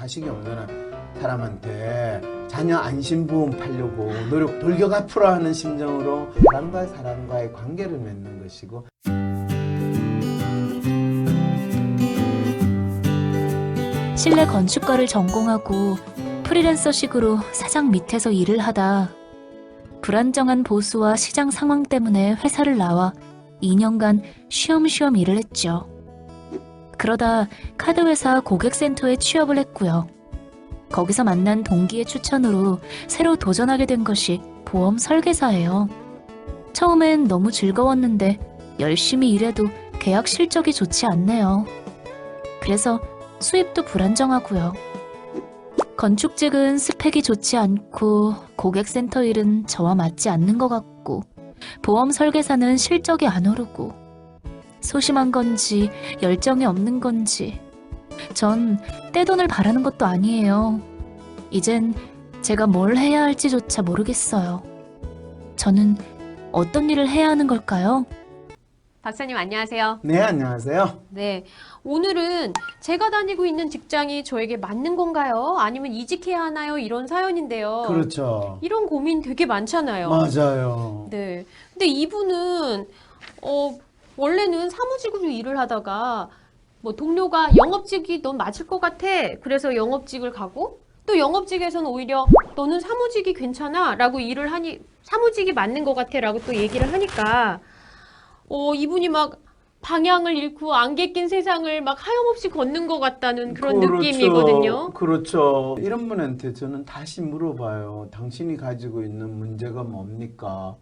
자식이 없는 사람한테 자녀 안심보험 팔려고 노력 돌격 앞으로 하는 심정으로 사람과의 관계를 맺는 것이고, 실내 건축과를 전공하고 프리랜서식으로 사장 밑에서 일을 하다 불안정한 보수와 시장 상황 때문에 회사를 나와 2년간 쉬엄쉬엄 일을 했죠. 그러다 카드회사 고객센터에 취업을 했고요. 거기서 만난 동기의 추천으로 새로 도전하게 된 것이 보험 설계사예요. 처음엔 너무 즐거웠는데 열심히 일해도 계약 실적이 좋지 않네요. 그래서 수입도 불안정하고요. 건축직은 스펙이 좋지 않고 고객센터 일은 저와 맞지 않는 것 같고 보험 설계사는 실적이 안 오르고 소심한 건지 열정이 없는 건지 전 떼돈을 바라는 것도 아니에요. 이젠 제가 뭘 해야 할지조차 모르겠어요. 저는 어떤 일을 해야 하는 걸까요? 박사님 안녕하세요. 네, 안녕하세요. 네, 오늘은 제가 다니고 있는 직장이 저에게 맞는 건가요? 아니면 이직해야 하나요? 이런 사연인데요. 그렇죠. 이런 고민 되게 많잖아요. 맞아요. 네. 근데 이분은 원래는 사무직으로 일을 하다가 뭐 동료가 영업직이 넌 맞을 것 같아. 그래서 영업직을 가고 또 영업직에서는 오히려 너는 사무직이 괜찮아 라고 일을 하니 사무직이 맞는 것 같아 라고 또 얘기를 하니까 이분이 막 방향을 잃고 안개 낀 세상을 막 하염없이 걷는 것 같다는 그런 그렇죠. 느낌이거든요. 그렇죠. 이런 분한테 저는 다시 물어봐요. 당신이 가지고 있는 문제가 뭡니까?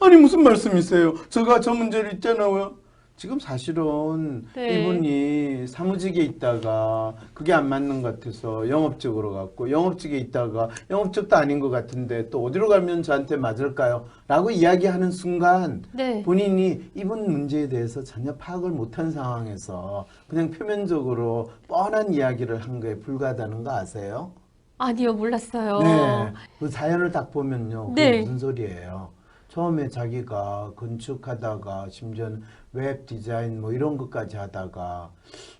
아니, 무슨 말씀이세요? 제가 저 문제를 있잖아요. 지금 사실은 네. 이분이 사무직에 있다가 그게 안 맞는 것 같아서 영업직으로 갔고, 영업직에 있다가 영업직도 아닌 것 같은데 또 어디로 가면 저한테 맞을까요? 라고 이야기하는 순간 네. 본인이 이분 문제에 대해서 전혀 파악을 못한 상황에서 그냥 표면적으로 뻔한 이야기를 한 거에 불과하다는 거 아세요? 아니요, 몰랐어요. 네. 그 사연을 딱 보면요. 그게 네. 무슨 소리예요? 처음에 자기가 건축하다가 심지어는 웹 디자인 뭐 이런 것까지 하다가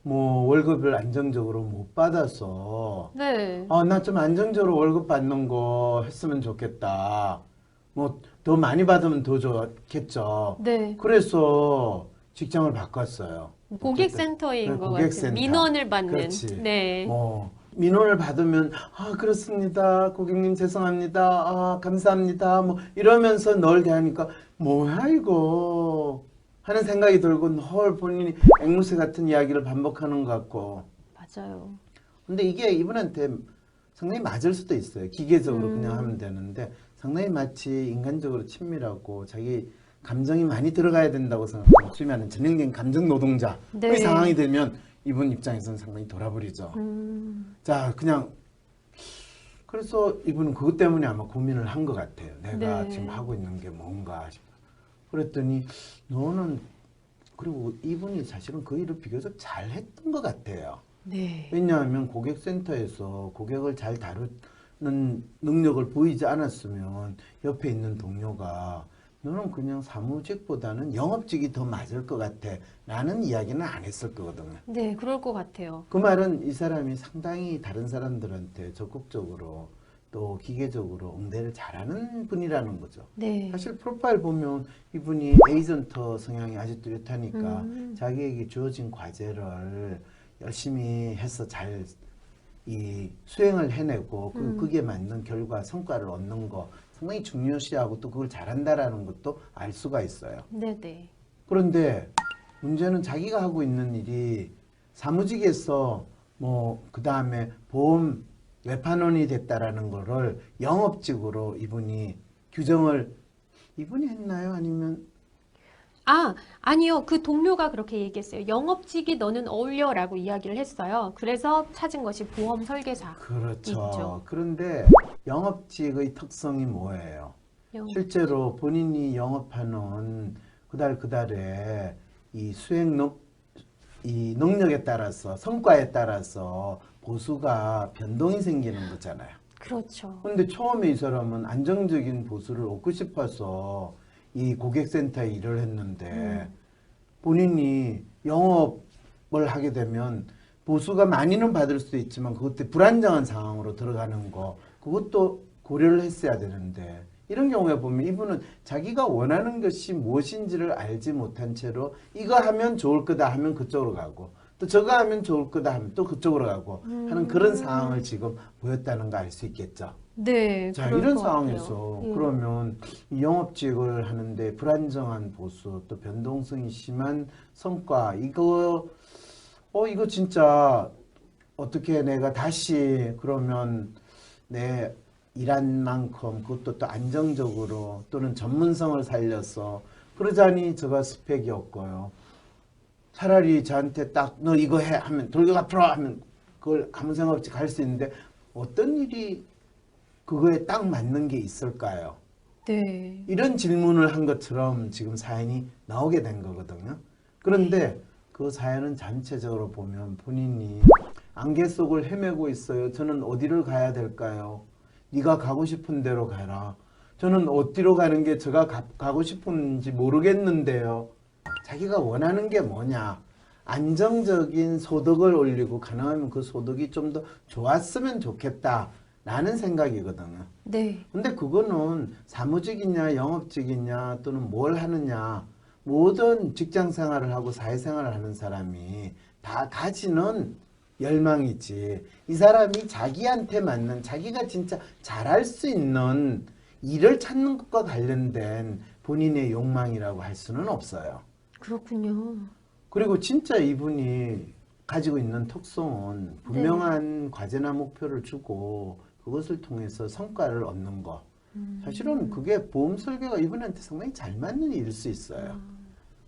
뭐 월급을 안정적으로 못 받아서 네. 나 좀 안정적으로 월급 받는 거 했으면 좋겠다. 뭐 더 많이 받으면 더 좋겠죠. 네. 그래서 직장을 바꿨어요. 고객센터인 네, 것 고객센터. 같은 민원을 받는. 그렇지. 네. 민원을 받으면 그렇습니다. 고객님 죄송합니다. 감사합니다. 뭐 이러면서 널 대하니까 뭐야 이거 하는 생각이 들고 헐 본인이 앵무새 같은 이야기를 반복하는 것 같고. 맞아요. 근데 이게 이분한테 상당히 맞을 수도 있어요. 기계적으로 그냥 하면 되는데 상당히 마치 인간적으로 친밀하고 자기 감정이 많이 들어가야 된다고 생각하고 소위 말하는 전형적인 감정 노동자의 네. 상황이 되면 이분 입장에서는 상당히 돌아버리죠. 자, 그냥 그래서 이분은 그것 때문에 아마 고민을 한 것 같아요. 내가 네. 지금 하고 있는 게 뭔가 싶어. 그랬더니 너는 그리고 이분이 사실은 그 일을 비교적 잘 했던 것 같아요. 네. 왜냐하면 고객센터에서 고객을 잘 다루는 능력을 보이지 않았으면 옆에 있는 동료가 너는 그냥 사무직보다는 영업직이 더 맞을 것 같아 라는 이야기는 안 했을 거거든요. 네, 그럴 것 같아요. 그 말은 이 사람이 상당히 다른 사람들한테 적극적으로 또 기계적으로 응대를 잘하는 분이라는 거죠. 네. 사실 프로파일 보면 이분이 에이전트 성향이 아주 뚜렷하니까 자기에게 주어진 과제를 열심히 해서 잘 이 수행을 해내고 그게 맞는 결과 성과를 얻는 거 상당히 중요시하고 또 그걸 잘한다라는 것도 알 수가 있어요. 네네. 그런데 문제는 자기가 하고 있는 일이 사무직에서 뭐 그 다음에 보험 외판원이 됐다라는 거를 영업직으로 이분이 규정을 이분이 했나요? 아니면 아니요. 그 동료가 그렇게 얘기했어요. 영업직이 너는 어울려라고 이야기를 했어요. 그래서 찾은 것이 보험 설계사. 그렇죠. 있죠. 그런데 영업직의 특성이 뭐예요? 영업. 실제로 본인이 영업하는 그달에 이 이 능력에 따라서 성과에 따라서 보수가 변동이 생기는 거잖아요. 그렇죠. 근데 처음에 이 사람은 안정적인 보수를 얻고 싶어서 이 고객센터에 일을 했는데 본인이 영업을 하게 되면 보수가 많이는 받을 수도 있지만 그것도 불안정한 상황으로 들어가는 거 그것도 고려를 했어야 되는데 이런 경우에 보면 이분은 자기가 원하는 것이 무엇인지를 알지 못한 채로 이거 하면 좋을 거다 하면 그쪽으로 가고 또 저거 하면 좋을 거다 하면 또 그쪽으로 가고 하는 그런 상황을 지금 보였다는 거 알 수 있겠죠. 네. 자, 그럴 이런 것 상황에서 같아요. 그러면 이 영업직을 하는데 불안정한 보수 또 변동성이 심한 성과 이거 진짜 어떻게 내가 다시 그러면 내 일한 만큼 그것도 또 안정적으로 또는 전문성을 살려서 그러자니 제가 스펙이 없고요. 차라리 저한테 딱 너 이거 해 하면 돌격 앞으로 하면 그걸 아무 생각 없이 갈 수 있는데 어떤 일이 그거에 딱 맞는 게 있을까요? 네. 이런 질문을 한 것처럼 지금 사연이 나오게 된 거거든요. 그런데 그 사연은 전체적으로 보면 본인이 안개 속을 헤매고 있어요. 저는 어디를 가야 될까요? 네가 가고 싶은 데로 가라. 저는 어디로 가는 게 제가 가고 싶은지 모르겠는데요. 자기가 원하는 게 뭐냐? 안정적인 소득을 올리고 가능하면 그 소득이 좀 더 좋았으면 좋겠다. 라는 생각이거든요. 네. 근데 그거는 사무직이냐 영업직이냐 또는 뭘 하느냐 모든 직장 생활을 하고 사회생활을 하는 사람이 다 가지는 열망이지 이 사람이 자기한테 맞는 자기가 진짜 잘할 수 있는 일을 찾는 것과 관련된 본인의 욕망이라고 할 수는 없어요. 그렇군요. 그리고 진짜 이분이 가지고 있는 특성은 분명한 과제나 목표를 주고 그것을 통해서 성과를 얻는 거. 사실은 그게 보험 설계가 이분한테 상당히 잘 맞는 일일 수 있어요.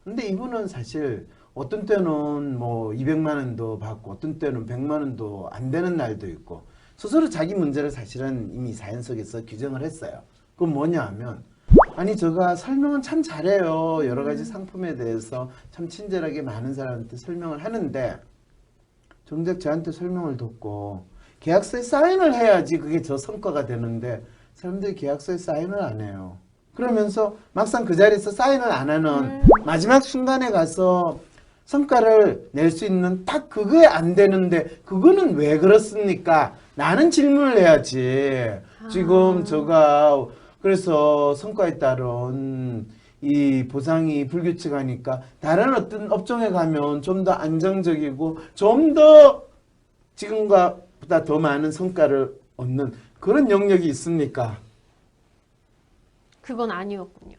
근데 이분은 사실 어떤 때는 뭐 200만 원도 받고 어떤 때는 100만 원도 안 되는 날도 있고 스스로 자기 문제를 사실은 이미 사연 속에서 규정을 했어요. 그건 뭐냐 하면 아니 제가 설명은 참 잘해요. 여러 가지 상품에 대해서 참 친절하게 많은 사람한테 설명을 하는데 정작 저한테 설명을 듣고 계약서에 사인을 해야지 그게 저 성과가 되는데 사람들이 계약서에 사인을 안 해요. 그러면서 막상 그 자리에서 사인을 안 하는 마지막 순간에 가서 성과를 낼 수 있는 딱 그게 안 되는데 그거는 왜 그렇습니까? 라는 질문을 해야지. 지금 제가 그래서 성과에 따른 이 보상이 불규칙하니까 다른 어떤 업종에 가면 좀 더 안정적이고 좀 더 지금보다 더 많은 성과를 얻는 그런 영역이 있습니까? 그건 아니었군요.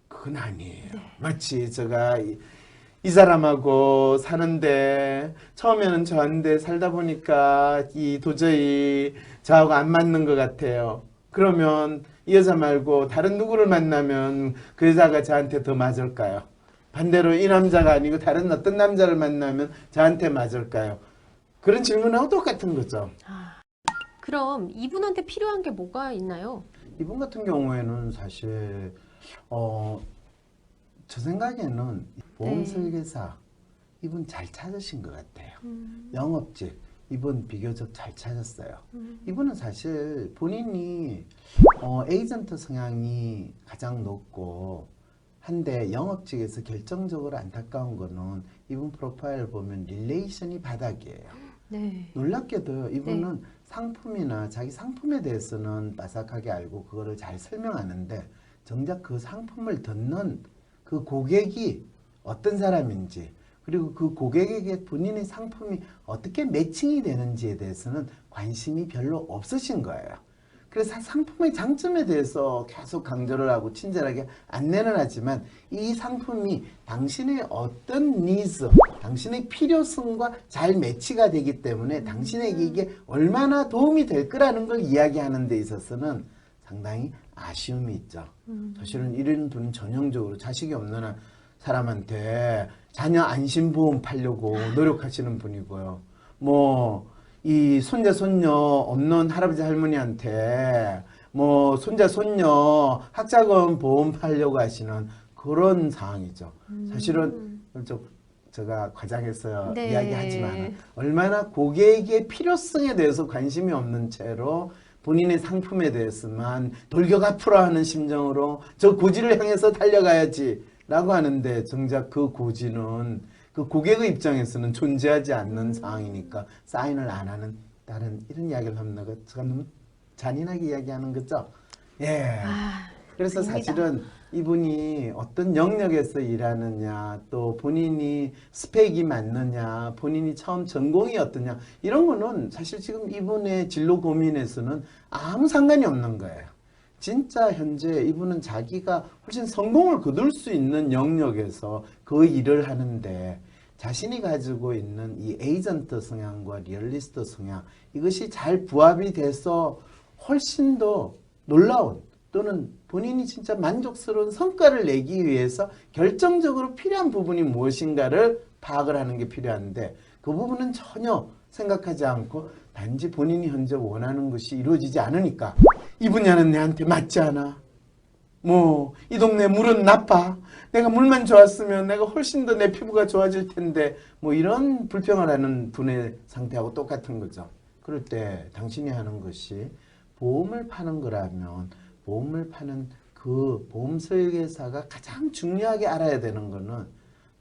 그건 아니에요. 마치 제가 이 사람하고 사는데 처음에는 저한테 살다 보니까 이 도저히 저하고 안 맞는 것 같아요. 그러면 이 여자 말고 다른 누구를 만나면 그 여자가 저한테 더 맞을까요? 반대로 이 남자가 아니고 다른 어떤 남자를 만나면 저한테 맞을까요? 그런 질문하고 똑같은 거죠. 그럼 이분한테 필요한 게 뭐가 있나요? 이분 같은 경우에는 사실 저 생각에는 보험 설계사 이분 잘 찾으신 것 같아요. 영업직 이분 비교적 잘 찾았어요. 이분은 사실 본인이 에이전트 성향이 가장 높고 한데 영업직에서 결정적으로 안타까운 거는 이분 프로파일을 보면 릴레이션이 바닥이에요. 네. 놀랍게도 이분은 상품이나 자기 상품에 대해서는 빠삭하게 알고 그거를 잘 설명하는데 정작 그 상품을 듣는 그 고객이 어떤 사람인지 그리고 그 고객에게 본인의 상품이 어떻게 매칭이 되는지에 대해서는 관심이 별로 없으신 거예요. 그래서 상품의 장점에 대해서 계속 강조를 하고 친절하게 안내는 하지만 이 상품이 당신의 어떤 니즈, 당신의 필요성과 잘 매치가 되기 때문에 당신에게 이게 얼마나 도움이 될 거라는 걸 이야기하는 데 있어서는 상당히 아쉬움이 있죠. 사실은 이런 분은 전형적으로 자식이 없는 사람한테 자녀 안심보험 팔려고 노력하시는 분이고요. 뭐 이 손자 손녀 없는 할아버지 할머니한테 뭐 손자 손녀 학자금 보험 팔려고 하시는 그런 상황이죠. 사실은 제가 과장해서 네. 이야기하지만 얼마나 고객의 필요성에 대해서 관심이 없는 채로 본인의 상품에 대해서만 돌격 앞으로 하는 심정으로 저 고지를 향해서 달려가야지 라고 하는데 정작 그 고지는 그 고객의 입장에서는 존재하지 않는 상황이니까 사인을 안 하는 다른 이런 이야기를 하면 내가 제가 너무 잔인하게 이야기하는 거죠. 예. 그래서 아닙니다. 사실은 이분이 어떤 영역에서 일하느냐, 또 본인이 스펙이 맞느냐, 본인이 처음 전공이 어떠냐, 이런 거는 사실 지금 이분의 진로 고민에서는 아무 상관이 없는 거예요. 진짜 현재 이분은 자기가 훨씬 성공을 거둘 수 있는 영역에서 그 일을 하는데 자신이 가지고 있는 이 에이전트 성향과 리얼리스트 성향, 이것이 잘 부합이 돼서 훨씬 더 놀라운 또는 본인이 진짜 만족스러운 성과를 내기 위해서 결정적으로 필요한 부분이 무엇인가를 파악을 하는 게 필요한데 그 부분은 전혀 생각하지 않고 단지 본인이 현재 원하는 것이 이루어지지 않으니까 이 분야는 내한테 맞지 않아. 뭐 이 동네 물은 나빠. 내가 물만 좋았으면 내가 훨씬 더 내 피부가 좋아질 텐데 뭐 이런 불평을 하는 분의 상태하고 똑같은 거죠. 그럴 때 당신이 하는 것이 보험을 파는 거라면 보험을 파는 그 보험 설계사가 가장 중요하게 알아야 되는 거는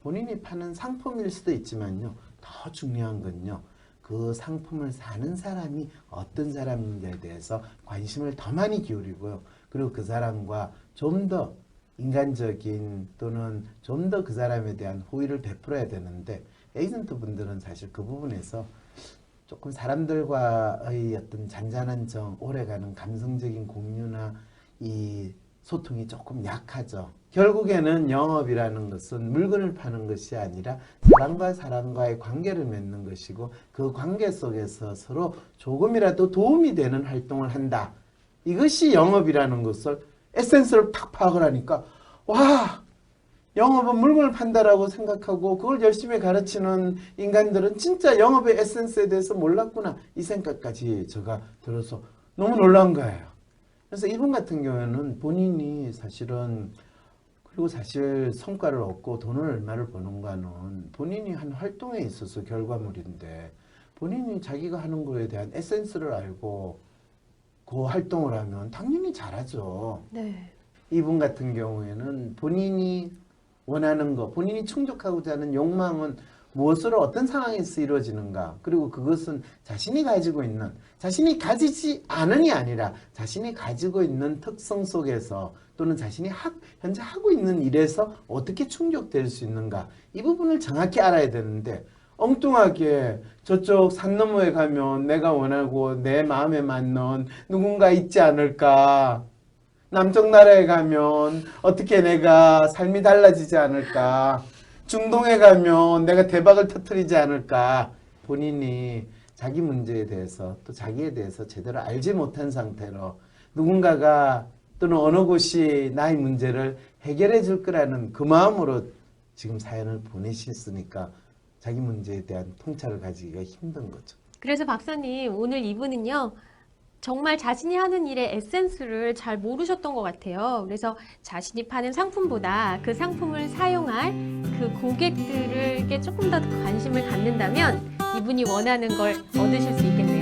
본인이 파는 상품일 수도 있지만요. 더 중요한 건요. 그 상품을 사는 사람이 어떤 사람인지에 대해서 관심을 더 많이 기울이고요. 그리고 그 사람과 좀 더 인간적인 또는 좀 더 그 사람에 대한 호의를 베풀어야 되는데 에이전트 분들은 사실 그 부분에서 조금 사람들과의 어떤 잔잔한 정, 오래가는 감성적인 공유나 이 소통이 조금 약하죠. 결국에는 영업이라는 것은 물건을 파는 것이 아니라 사람과 사람과의 관계를 맺는 것이고 그 관계 속에서 서로 조금이라도 도움이 되는 활동을 한다. 이것이 영업이라는 것을 에센스를 탁 파악을 하니까 와! 영업은 물건을 판다라고 생각하고 그걸 열심히 가르치는 인간들은 진짜 영업의 에센스에 대해서 몰랐구나. 이 생각까지 제가 들어서 너무 놀란 거예요. 그래서 이분 같은 경우에는 본인이 사실은 그리고 사실 성과를 얻고 돈을 얼마를 버는가는 본인이 한 활동에 있어서 결과물인데 본인이 자기가 하는 거에 대한 에센스를 알고 그 활동을 하면 당연히 잘하죠. 네. 이분 같은 경우에는 본인이 원하는 거, 본인이 충족하고자 하는 욕망은 무엇으로 어떤 상황에서 이루어지는가. 그리고 그것은 자신이 가지고 있는, 자신이 가지지 않은이 아니라 자신이 가지고 있는 특성 속에서 또는 자신이 현재 하고 있는 일에서 어떻게 충족될 수 있는가. 이 부분을 정확히 알아야 되는데 엉뚱하게 저쪽 산 너머에 가면 내가 원하고 내 마음에 맞는 누군가 있지 않을까. 남쪽 나라에 가면 어떻게 내가 삶이 달라지지 않을까. 중동에 가면 내가 대박을 터뜨리지 않을까. 본인이 자기 문제에 대해서 또 자기에 대해서 제대로 알지 못한 상태로 누군가가 또는 어느 곳이 나의 문제를 해결해 줄 거라는 그 마음으로 지금 사연을 보내셨으니까 자기 문제에 대한 통찰을 가지기가 힘든 거죠. 그래서 박사님, 오늘 이분은요, 정말 자신이 하는 일의 에센스를 잘 모르셨던 것 같아요. 그래서 자신이 파는 상품보다 그 상품을 사용할 그 고객들에게 조금 더 관심을 갖는다면 이분이 원하는 걸 얻으실 수 있겠네요.